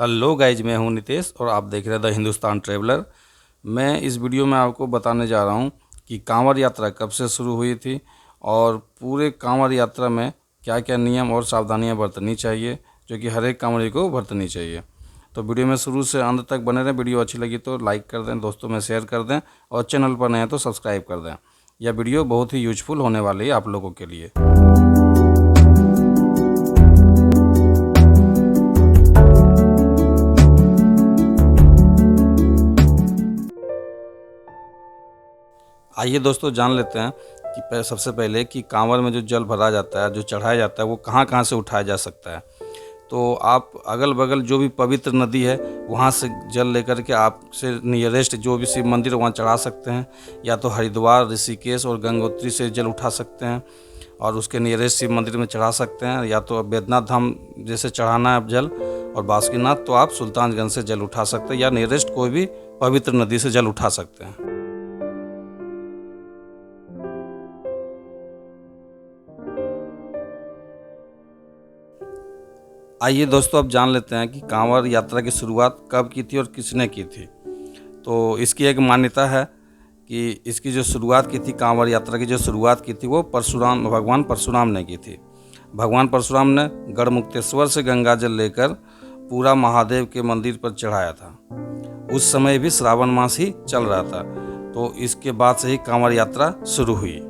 Hello guys, मैं हूं नितेश और आप देख रहे हैं द हिंदुस्तान ट्रेवलर। मैं इस वीडियो में आपको बताने जा रहा हूं कि कांवड़ यात्रा कब से शुरू हुई थी और पूरे कांवड़ यात्रा में क्या क्या नियम और सावधानियां बरतनी चाहिए, जो कि हर एक कांवड़ी को बरतनी चाहिए। तो वीडियो में शुरू से अंत तक बने रहें। वीडियो अच्छी लगी तो लाइक कर दें, दोस्तों में शेयर कर दें और चैनल पर नए हैं तो सब्सक्राइब कर दें। यह वीडियो बहुत ही यूजफुल होने वाली है आप लोगों के लिए। आइए दोस्तों, जान लेते हैं कि सबसे पहले कि कांवड़ में जो जल भरा जाता है, जो चढ़ाया जाता है, वो कहाँ कहाँ से उठाया जा सकता है। तो आप अगल बगल जो भी पवित्र नदी है वहाँ से जल लेकर के आप से नियरेस्ट जो भी शिव मंदिर वहाँ चढ़ा सकते हैं, या तो हरिद्वार, ऋषिकेश और गंगोत्री से जल उठा सकते हैं और उसके नियरेस्ट शिव मंदिर में चढ़ा सकते हैं, या तो बैद्यनाथ धाम जैसे चढ़ाना है जल और बासुकीनाथ तो आप सुल्तानगंज से जल उठा सकते हैं, या नियरेस्ट कोई भी पवित्र नदी से जल उठा सकते हैं। आइए दोस्तों, अब जान लेते हैं कि कांवड़ यात्रा की शुरुआत कब की थी और किसने की थी। तो इसकी एक मान्यता है कि इसकी जो शुरुआत की थी, कांवड़ यात्रा की जो शुरुआत की थी, वो भगवान परशुराम ने की थी। भगवान परशुराम ने गढ़मुक्तेश्वर से गंगा जल लेकर पूरा महादेव के मंदिर पर चढ़ाया था। उस समय भी श्रावण मास ही चल रहा था, तो इसके बाद से ही कांवड़ यात्रा शुरू हुई।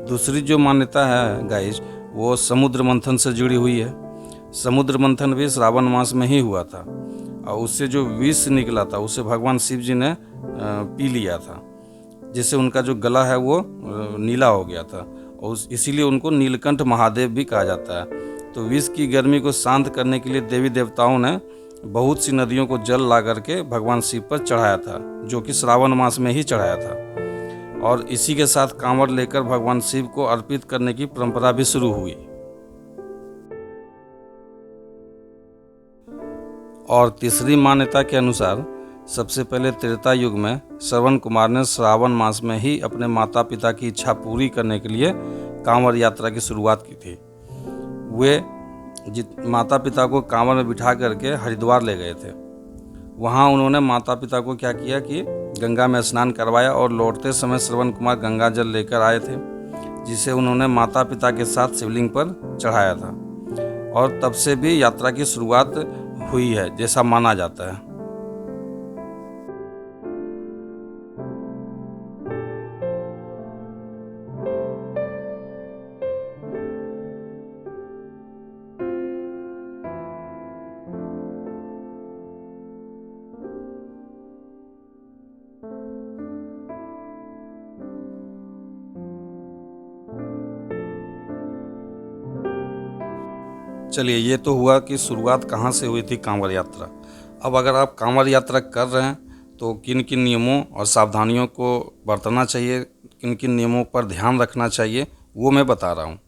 दूसरी जो मान्यता है गाइज, वो समुद्र मंथन से जुड़ी हुई है। समुद्र मंथन भी श्रावण मास में ही हुआ था और उससे जो विष निकला था उसे भगवान शिव जी ने पी लिया था, जिससे उनका जो गला है वो नीला हो गया था और इसीलिए उनको नीलकंठ महादेव भी कहा जाता है। तो विष की गर्मी को शांत करने के लिए देवी देवताओं ने बहुत सी नदियों को जल ला करके भगवान शिव पर चढ़ाया था, जो कि श्रावण मास में ही चढ़ाया था। और इसी के साथ कांवड़ लेकर भगवान शिव को अर्पित करने की परंपरा भी शुरू हुई। और तीसरी मान्यता के अनुसार सबसे पहले त्रेता युग में श्रवण कुमार ने श्रावण मास में ही अपने माता पिता की इच्छा पूरी करने के लिए कांवड़ यात्रा की शुरुआत की थी। वे माता पिता को कांवड़ में बिठा करके हरिद्वार ले गए थे। वहाँ उन्होंने माता पिता को क्या किया कि गंगा में स्नान करवाया और लौटते समय श्रवण कुमार गंगा जल लेकर आए थे, जिसे उन्होंने माता पिता के साथ शिवलिंग पर चढ़ाया था। और तब से भी यात्रा की शुरुआत हुई है जैसा माना जाता है। चलिए, ये तो हुआ कि शुरुआत कहाँ से हुई थी कांवड़ यात्रा। अब अगर आप कांवड़ यात्रा कर रहे हैं तो किन किन नियमों और सावधानियों को बरतना चाहिए, किन किन नियमों पर ध्यान रखना चाहिए, वो मैं बता रहा हूँ।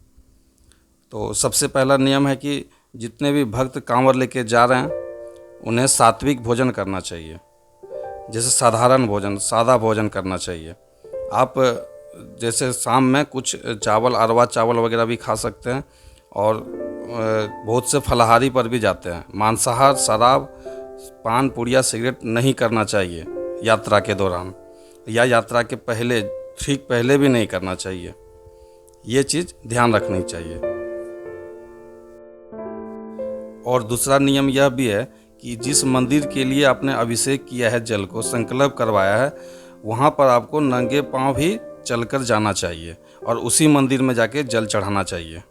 तो सबसे पहला नियम है कि जितने भी भक्त कांवड़ लेके जा रहे हैं उन्हें सात्विक भोजन करना चाहिए। जैसे साधारण भोजन, सादा भोजन करना चाहिए। आप जैसे शाम में कुछ चावल, अरवा चावल वगैरह भी खा सकते हैं और बहुत से फलाहारी पर भी जाते हैं। मांसाहार, शराब, पान, पुड़िया, सिगरेट नहीं करना चाहिए यात्रा के दौरान, या यात्रा के पहले, ठीक पहले भी नहीं करना चाहिए। ये चीज़ ध्यान रखनी चाहिए। और दूसरा नियम यह भी है कि जिस मंदिर के लिए आपने अभिषेक किया है, जल को संकल्प करवाया है, वहाँ पर आपको नंगे पांव भी चलकर जाना चाहिए और उसी मंदिर में जाके जल चढ़ाना चाहिए।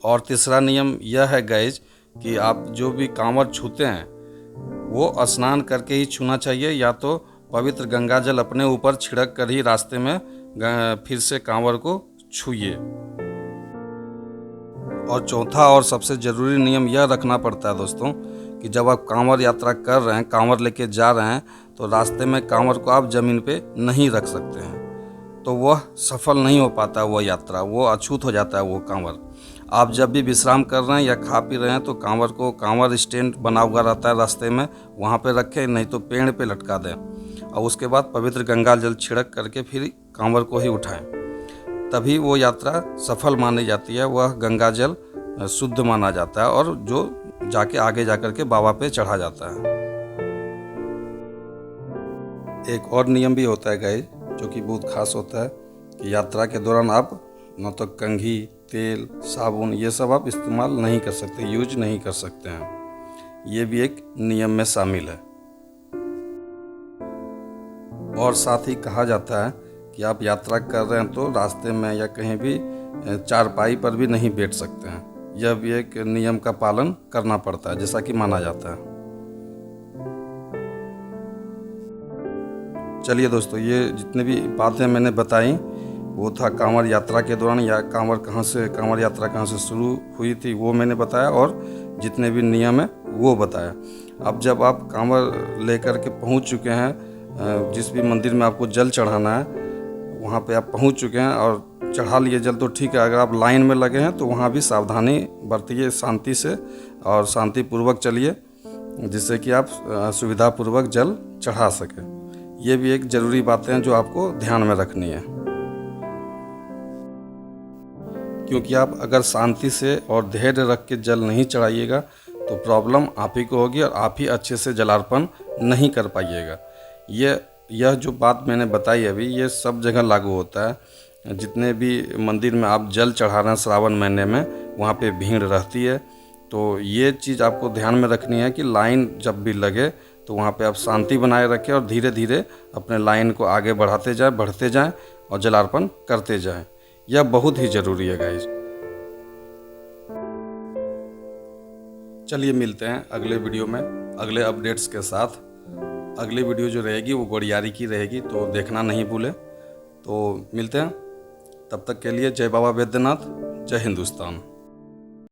और तीसरा नियम यह है गाइज कि आप जो भी कांवड़ छूते हैं वो स्नान करके ही छूना चाहिए, या तो पवित्र गंगा जल अपने ऊपर छिड़क कर ही रास्ते में फिर से कांवड़ को छूइए। और चौथा और सबसे ज़रूरी नियम यह रखना पड़ता है दोस्तों कि जब आप कांवड़ यात्रा कर रहे हैं, कांवड़ लेके जा रहे हैं, तो रास्ते में कांवड़ को आप ज़मीन पे नहीं रख सकते हैं, तो वह सफल नहीं हो पाता, वह यात्रा, वो अछूत हो जाता है वो कांवड़। आप जब भी विश्राम कर रहे हैं या खा पी रहे हैं तो कांवड़ को, कांवड़ स्टैंड बना हुआ रहता है रास्ते में, वहाँ पे रखें, नहीं तो पेड़ पे लटका दें और उसके बाद पवित्र गंगा जल छिड़क करके फिर कांवड़ को ही उठाएं। तभी वो यात्रा सफल मानी जाती है, वह गंगा जल शुद्ध माना जाता है और जो जाके आगे जाकर के बाबा पे चढ़ा जाता है। एक और नियम भी होता है गाइस, जो कि बहुत खास होता है कि यात्रा के दौरान आप न तो कंघी, तेल, साबुन ये सब आप इस्तेमाल नहीं कर सकते, यूज नहीं कर सकते हैं। ये भी एक नियम में शामिल है। और साथ ही कहा जाता है कि आप यात्रा कर रहे हैं तो रास्ते में या कहीं भी चारपाई पर भी नहीं बैठ सकते हैं। यह भी एक नियम का पालन करना पड़ता है, जैसा कि माना जाता है। चलिए दोस्तों, ये जितने भी बातें मैंने बताई वो था कांवड़ यात्रा के दौरान, या कांवड़ यात्रा कहाँ से शुरू हुई थी वो मैंने बताया, और जितने भी नियम है वो बताया। अब जब आप कांवड़ लेकर के पहुंच चुके हैं, जिस भी मंदिर में आपको जल चढ़ाना है वहाँ पे आप पहुंच चुके हैं और चढ़ा लिए जल तो ठीक है। अगर आप लाइन में लगे हैं तो वहाँ भी सावधानी बरतिए, शांति से और शांतिपूर्वक चलिए, जिससे कि आप सुविधापूर्वक जल चढ़ा सकें। ये भी एक ज़रूरी बातें हैं जो आपको ध्यान में रखनी है, क्योंकि आप अगर शांति से और धैर्य रख के जल नहीं चढ़ाइएगा तो प्रॉब्लम आप ही को होगी और आप ही अच्छे से जलार्पण नहीं कर पाइएगा। यह जो बात मैंने बताई अभी, ये सब जगह लागू होता है। जितने भी मंदिर में आप जल चढ़ा रहे हैं श्रावण महीने में, वहाँ पे भीड़ रहती है। तो ये चीज़ आपको ध्यान में रखनी है कि लाइन जब भी लगे तो वहाँ पे आप शांति बनाए रखें और धीरे धीरे अपने लाइन को आगे बढ़ते जाएं और जलार्पण करते जाएं। यह बहुत ही ज़रूरी है गाइस। चलिए मिलते हैं अगले वीडियो में अगले अपडेट्स के साथ। अगली वीडियो जो रहेगी वो गोड़ियारी की रहेगी, तो देखना नहीं भूलें। तो मिलते हैं, तब तक के लिए जय बाबा वैद्यनाथ, जय हिंदुस्तान।